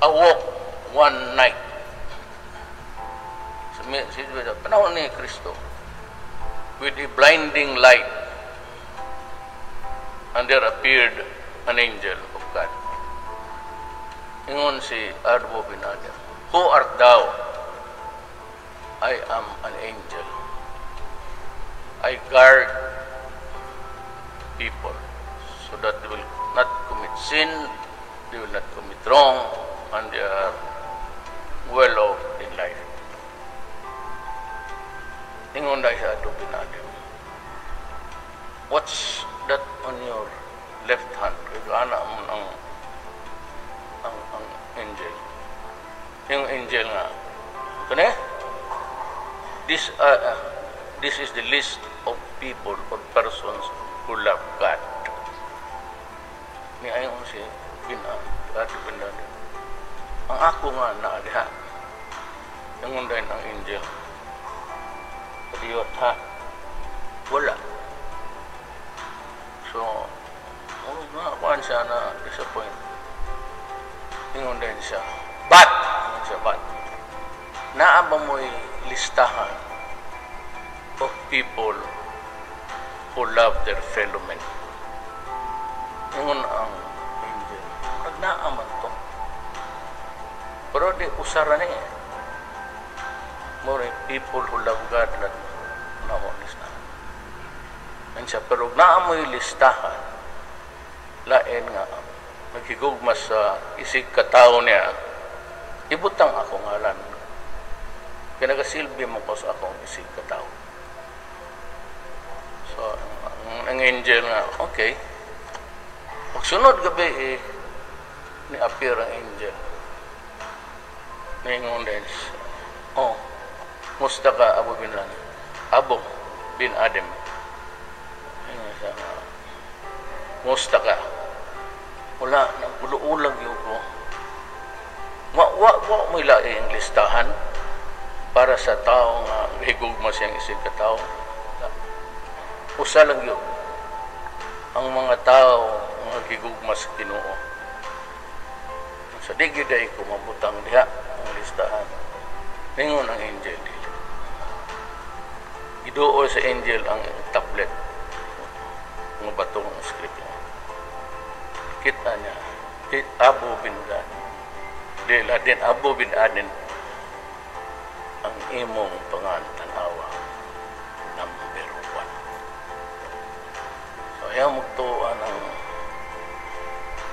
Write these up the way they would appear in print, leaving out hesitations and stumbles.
awoke one night. Sa panahon ni Kristo, with a blinding light, and there appeared an angel of God. Ingon si Arbo bin Adam, "Who art thou?" "I am an angel. I guard people so that they will not commit sin, they will not commit wrong, and they are well off in life." Ingon dahil sa Arbo bin Adam, "What's that on your left hand?" Kaya mo ang angel. Yung angel nga, ito na this is the list of people or persons who love God. Ni ayon si Arbo bin Adam, ang ako nga na diha, yung unday ng angel. Kadiyot ha, wala. So, nakakuhan siya na disappoint. Ingon din siya, but naaba mo'y listahan of people who love their fellow men. Ingon ang angel, nagnaaman to. Pero di usara niya. More people who love God na naman listahan. Yan siya, pero naamoy listahan, lain nga, naghigugmas sa isig katao niya, ibutang ako ngalan. Kaya nagasilbi mo ko sa akong isig katao. So, ang angel nga, okay. Pagsunod gabi, ni-appear ang angel. Naingon din siya, "Oh, musta ka, Abu bin Adam?" "Musta ka?" "Wala, naguluulag yun ko. Wa mo ilaing listahan para sa tao nga higugma siyang isig katao. Usa lang yun. Ang mga tao nga higugma sa Ginoo. Sa digiday ko mabutang diha ang listahan." Ningon ang angel dili. Giduol sa angel ang tablet. Mga batong script niya. Kita niya, Abu bin Adin, ang imong pangantanawa, number 1. So, ayaw magtuan ang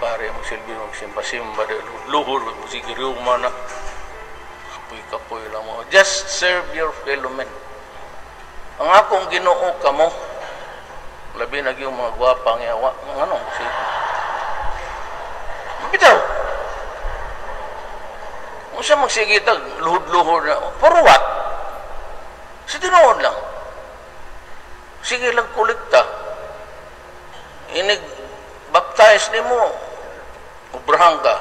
pare, magsilbi, magsimba-simba, luhur, magsigiriuma na, kapoy lang mo. Just serve your fellow men. Ang akong Ginoo ka mo, labi na yung mga gwapang yawa, ano, bitaw. Kung siya magsigitag, luhod-luhod na, for what? Sa tinood lang. Sige lang kulikta. Inig-baptize ni mo, ubrahan ka.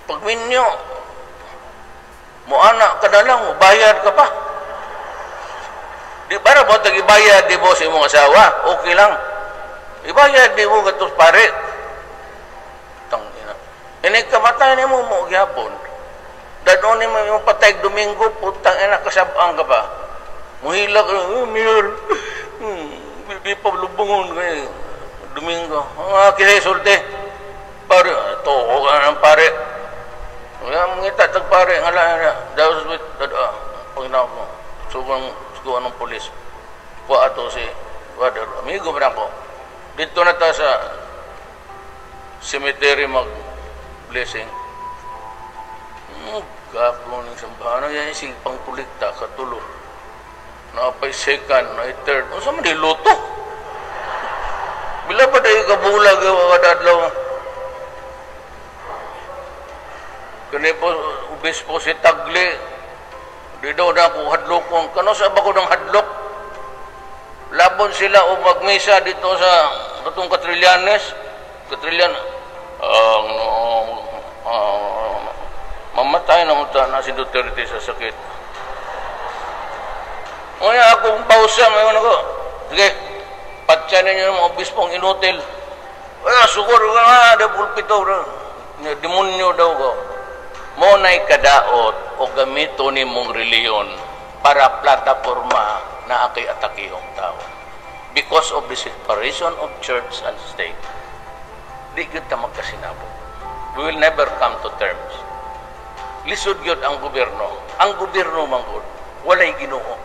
Pag minyo, mo anak ka na lang, bayad ka pa. Di para mo tag-ibayad di mo sa imong asawa, okay lang. Ibayad di mo gatos pare. Tangina. Kamatay ni mo gyapon. Dadon ni mo yung patay Domingo, putang ina kasabang ka pa. Muhila ka, mayor. Di pa lubungon kay Domingo. Kisay sulti. Pare, to ka ng pare. Kaya mangita tag pare ngala daw with paginaw ko. Sugon ng pulis. Kuha ato si Wader. Amigo man ako. Dito na ta sa cemetery mag-blessing. Gapon ng sambahan. Yan yung pang kulikta, katulo. Napay second, na third. Ano sa man niluto? Bila pa tayo kabulag kadadlaw? Kani po, ubis po si Tagle. Di daw na ako hadlokon. Kano sa ba ko ng hadlok? Labon sila o magmisa dito sa katong Katrillanes. Mamatay na mo na si Duterte sa sakit. Ngayon akong pausa, mayon ako. Sige, patsa ninyo ng mga obispong inutil. Sugur ka nga, ada pulpito. Demonyo daw ko. Muna'y kadaot o gamito ni mong reliyon para plataforma na akay atakihong tao. Because of the separation of church and state, di kita magkasinabot. We will never come to terms. Lisod yun ang gobyerno. Ang gobyerno manggod, walay Ginoo.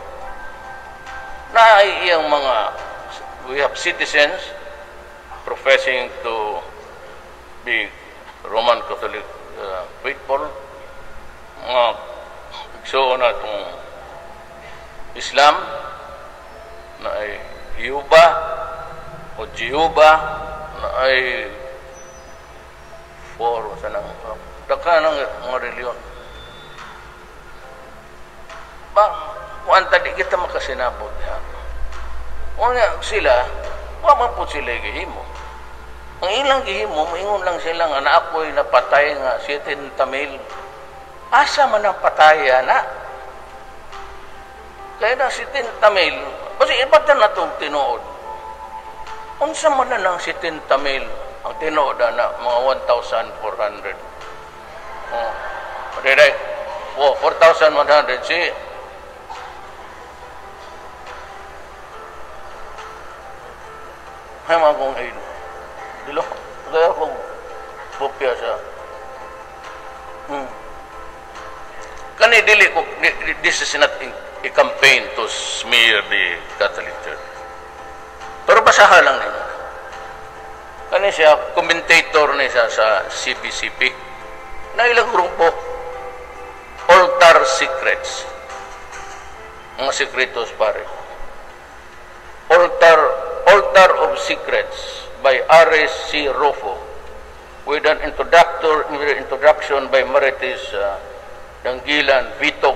Na iyang mga, we have citizens professing to be Roman Catholic faithful, mga igsoon na itong Islam na ay Jehovah o Jehovah na ay daka ng mga reliyon. Kung tadi kita makasinabot ya. Una sila, waman po sila gihimo. Ang ilang gihimo, maingon lang sila nga na ako'y napatay nga 7 Tamil. Asa man ang pataya na? Kaya na 7 Tamil, kasi ibatan na itong tinuod. Unsa man na ng 7 Tamil, ang tinuod na mga 1,400. Direct, 4,100 si hay mga kong aid. Dilo, kaya akong kopya siya. Kani dili ko, this is not a campaign to smear the Catholic Church. Pero basahan lang ninyo. Kani siya, commentator ni siya sa CBCP. Na ilang grupo, Altar Secrets. Mga sekretos pare. Altar of Secrets by Ares C. Rufo, with an introduction by Marites Dangilan Vitog,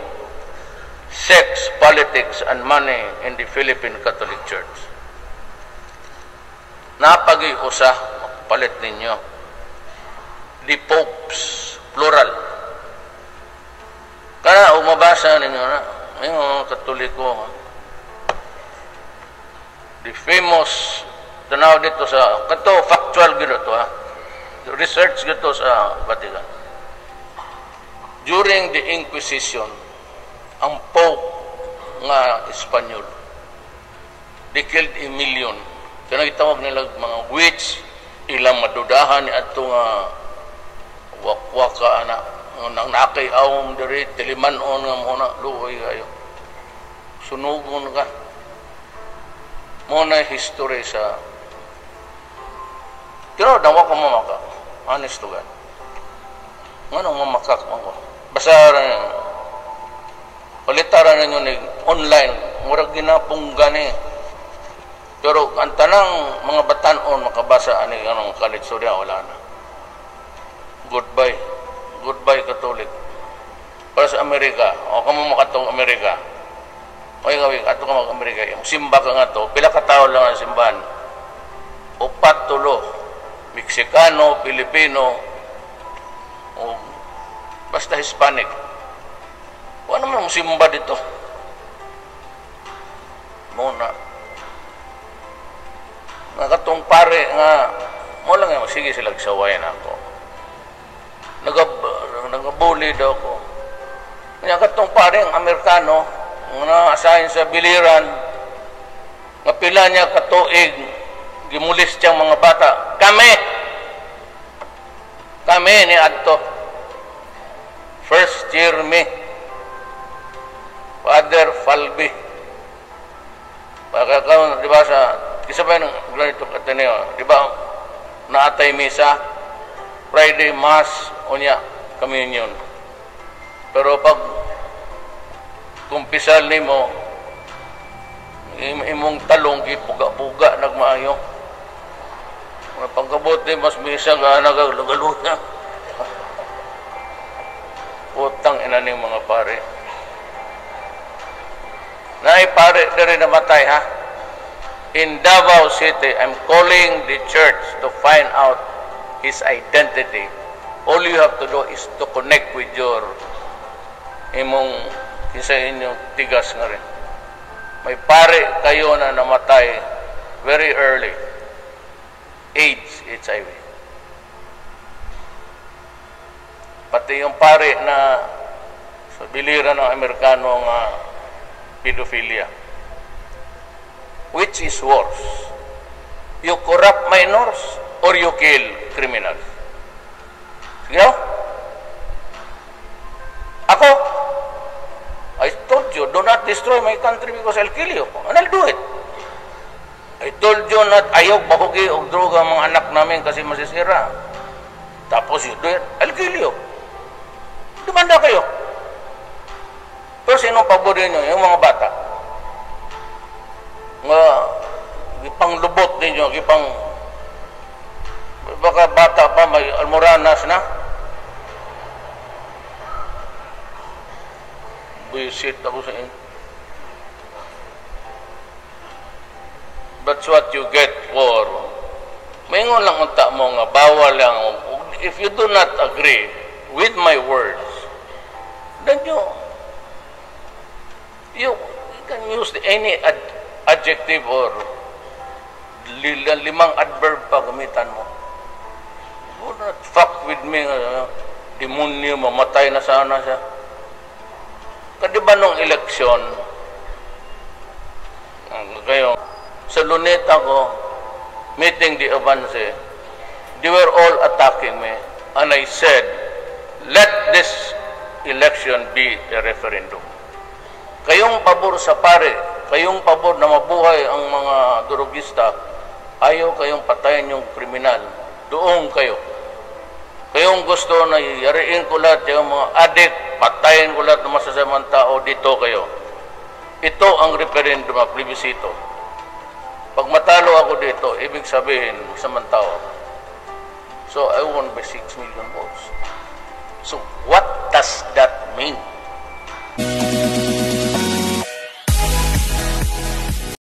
Sex, Politics, and Money in the Philippine Catholic Church. Napag-iusa, palit ninyo, the popes, plural. Kaya umabasa ninyo na, yung Katoliko, the famous, tanaw dito sa, kato factual gino to ha, research gito sa Vatican. During the Inquisition, ang Pope nga Espanyol, they killed 1 million. Kaya nagitawag nila mga witch, ilang madudahan ni ato nga wakwaka na, nang nakay awong diri, tilimanon nga muna, luoy kayo. Sunugon ka. Muna history sa pero dawa ko mamaka. Honest to God. Ano mamakak mo? Basta palitaran ninyo ni online. Murag ginapong gani. Pero ang tanang mga batanon makabasa ani anong college so wala na. Goodbye. Goodbye Catholic. Para sa Amerika. O kamo makatong Amerika. Oy gawin ato ka mag-Amerika. Yung simba ka nga to, pila ka tao lang ang simbahan. 4 Meksikano, Pilipino, o basta Hispanic. Ano naman ang simba dito? Muna. Nakatong pare nga, mo lang nga, sige sila sawayan ako. Nagabuli daw ako. Nakatong pare ang Amerikano, na-assign sa biliran, nga pila niya katuig, gimulis siyang mga bata. Kami ni adto. First year me. Father Falby. Pagkakaon, di ba sa, isa ba yung ganito kataneo, di ba, naatay misa, Friday Mass, unya, communion. Pero pag kumpisal ni mo, imong talong, ipuga-puga, nagmaayo. Pagkabot ni mas misa nga nagagaluto niya. Utang ina ni mga pare. Naay pare diri namatay ha. In Davao City, I'm calling the church to find out his identity. All you have to do is to connect with your imong isa inyong tigas nga rin. May pare kayo na namatay very early. AIDS, HIV. pati yung pare na sa biliran ng Amerikano nga pedophilia. Which is worse? You corrupt minors or you kill criminals? Sige, ako, I told you, do not destroy my country because I'll kill you. And I'll do it. I told you not ayaw bahugi o droga ang mga anak namin kasi masisira. Tapos you do it, I'll kill you. Dumanda kayo. Pero sinong paborin nyo? Yung mga bata. Nga, ipang lubot ninyo, ipang baka bata pa, may almoranas na. Buisit ako sa inyo. That's what you get for maingon lang unta mo nga bawal lang. If you do not agree with my words, then you can use any adjective or limang adverb pa gamitan mo. Do not fuck with me. Demonyo, mamatay na sana siya. Kadiba nung eleksyon, kayo, sa luneta ko, meeting the Avance, they were all attacking me. And I said, let this election be a referendum. Kayong pabor sa pare, kayong pabor na mabuhay ang mga durugista, ayaw kayong patayin yung kriminal. Doon kayo. Kayong gusto na yariin ko lahat yung mga adik, patayin ko lahat ng masasamang tao, dito kayo. Ito ang referendum, plebisito. Pag matalo ako dito, ibig sabihin, masamang tao. So, I won by 6 million votes. So,